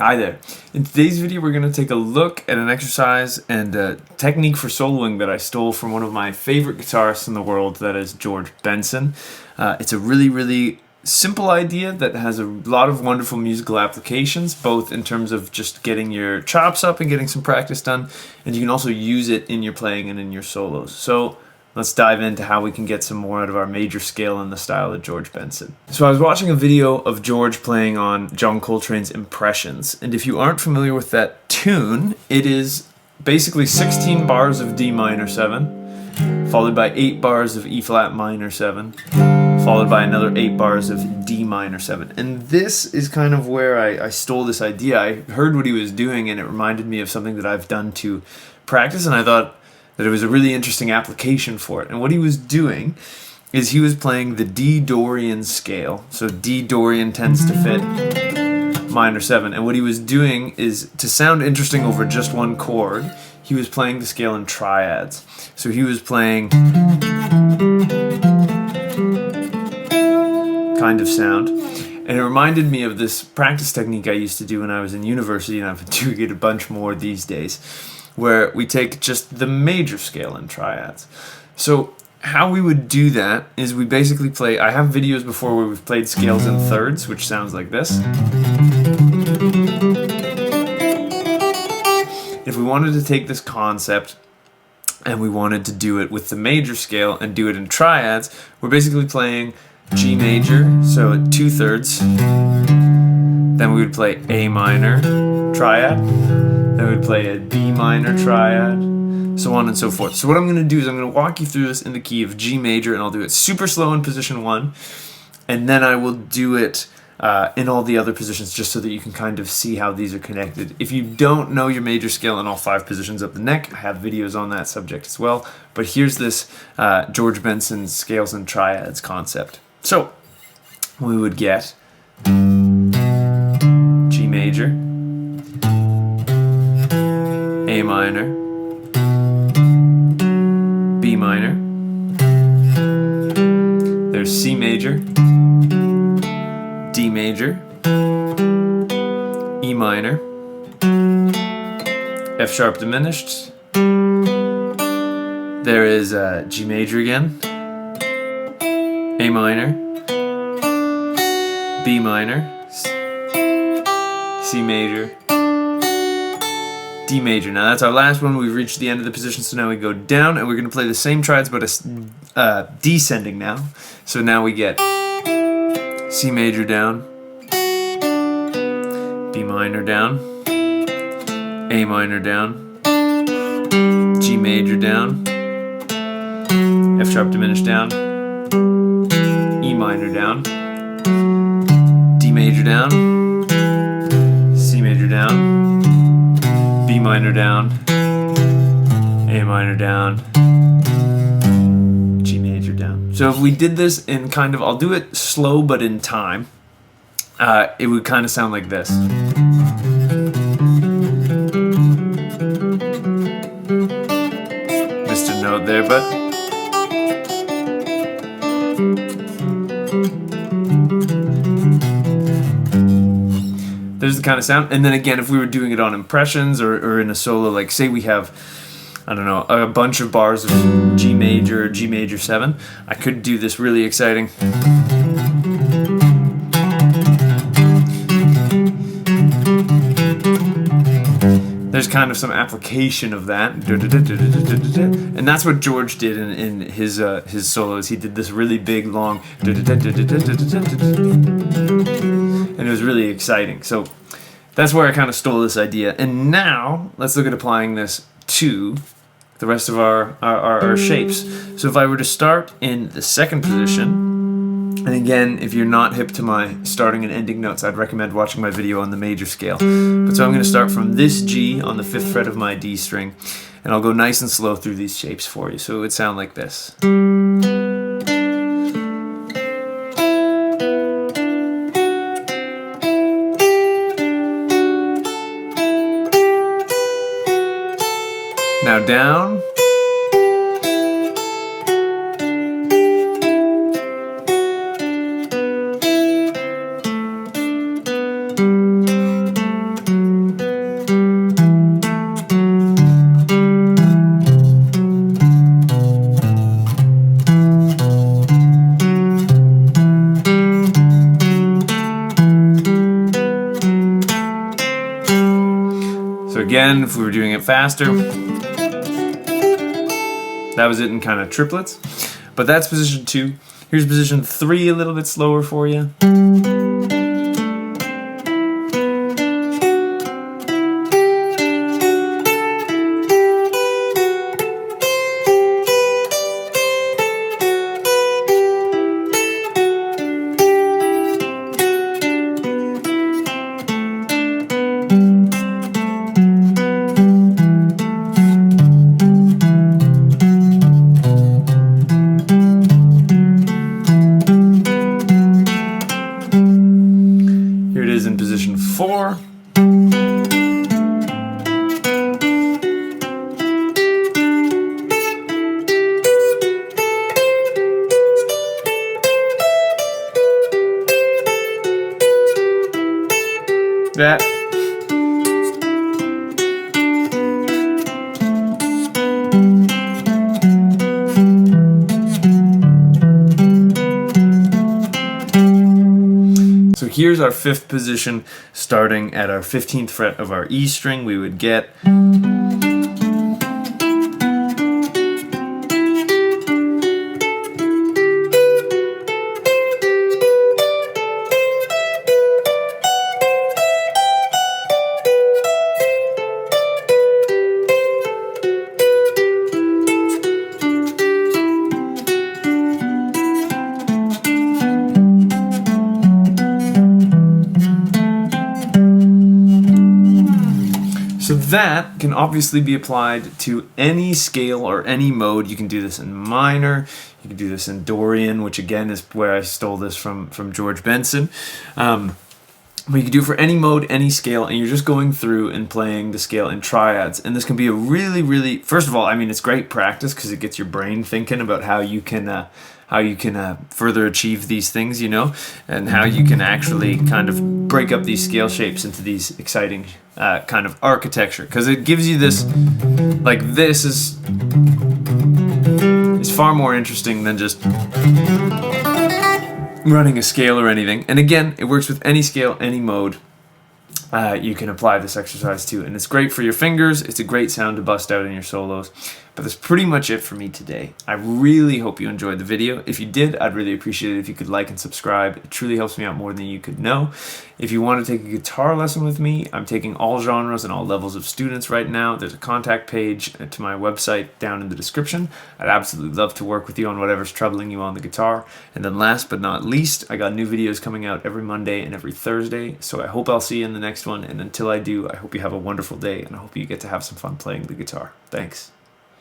Hi there. In today's video we're going to take a look at an exercise and a technique for soloing that I stole from one of my favorite guitarists in the world, that is George Benson. It's a really simple idea that has a lot of wonderful musical applications, both in terms of just getting your chops up and getting some practice done, and you can also use it in your playing and in your solos. So let's dive into how we can get some more out of our major scale in the style of George Benson. So I was watching a video of George playing on John Coltrane's Impressions, and if you aren't familiar with that tune, it is basically 16 bars of D minor 7, followed by 8 bars of E flat minor 7, followed by another 8 bars of D minor 7. And this is kind of where I stole this idea. I heard what he was doing and it reminded me of something that I've done to practice, and I thought that it was a really interesting application for it. And what he was doing is he was playing the D Dorian scale. So D Dorian tends to fit minor 7. And what he was doing is, to sound interesting over just one chord, he was playing the scale in triads. So he was playing kind of sound. And it reminded me of this practice technique I used to do when I was in university, and I've been doing it a bunch more these days, where we take just the major scale in triads. So how we would do that is we basically play, I have videos before where we've played scales in thirds, which sounds like this. If we wanted to take this concept and we wanted to do it with the major scale and do it in triads, we're basically playing G major, so 2/3. Then we would play A minor triad. Then we'd play a D minor triad, so on and so forth. So what I'm going to do is I'm going to walk you through this in the key of G major, and I'll do it super slow in position 1, and then I will do it in all the other positions, just so that you can kind of see how these are connected. If you don't know your major scale in all 5 positions of the neck, I have videos on that subject as well. But here's this George Benson scales and triads concept. So we would get G major, A minor, B minor, there's C major, D major, E minor, F sharp diminished, there is G major again, A minor, B minor, C major, D major. Now that's our last one. We've reached the end of the position, so now we go down, and we're going to play the same triads, but descending now. So now we get C major down, B minor down, A minor down, G major down, F sharp diminished down, E minor down, D major down, C major down, B minor down, A minor down, G major down. So if we did this in kind of, I'll do it slow but in time, it would kind of sound like this. Missed a note there, but there's the kind of sound. And then again, if we were doing it on impressions or in a solo, like say we have, I don't know, a bunch of bars of G major or G major 7, I could do this really exciting. There's kind of some application of that, and that's what George did in his solos. He did this really big, long, and it was really exciting. So that's where I kind of stole this idea. And now let's look at applying this to the rest of our shapes. So if I were to start in the second position, and again, if you're not hip to my starting and ending notes, I'd recommend watching my video on the major scale. But so I'm going to start from this G on the 5th fret of my D string, and I'll go nice and slow through these shapes for you. So it would sound like this. Now down. again, if we were doing it faster, that was it in kind of triplets. But that's position 2. Here's position 3, a little bit slower for you. In position 4. That. So here's our 5th position, starting at our 15th fret of our E string. We would get So that can obviously be applied to any scale or any mode. You can do this in minor, you can do this in Dorian, which again is where I stole this from George Benson. But you can do it for any mode, any scale, and you're just going through and playing the scale in triads. And this can be a really, first of all, I mean, it's great practice because it gets your brain thinking about how you can further achieve these things, you know, and how you can actually kind of break up these scale shapes into these exciting kind of architecture. Because it gives you this, like this is far more interesting than just running a scale or anything. And again, it works with any scale, any mode. You can apply this exercise to, and it's great for your fingers. It's a great sound to bust out in your solos. But that's pretty much it for me today. I really hope you enjoyed the video. If you did, I'd really appreciate it if you could like and subscribe. It truly helps me out more than you could know. If you want to take a guitar lesson with me, I'm taking all genres and all levels of students right now. There's a contact page to my website down in the description. I'd absolutely love to work with you on whatever's troubling you on the guitar. And then last but not least, I got new videos coming out every Monday and every Thursday. So I hope I'll see you in the next one. And until I do, I hope you have a wonderful day, and I hope you get to have some fun playing the guitar. Thanks.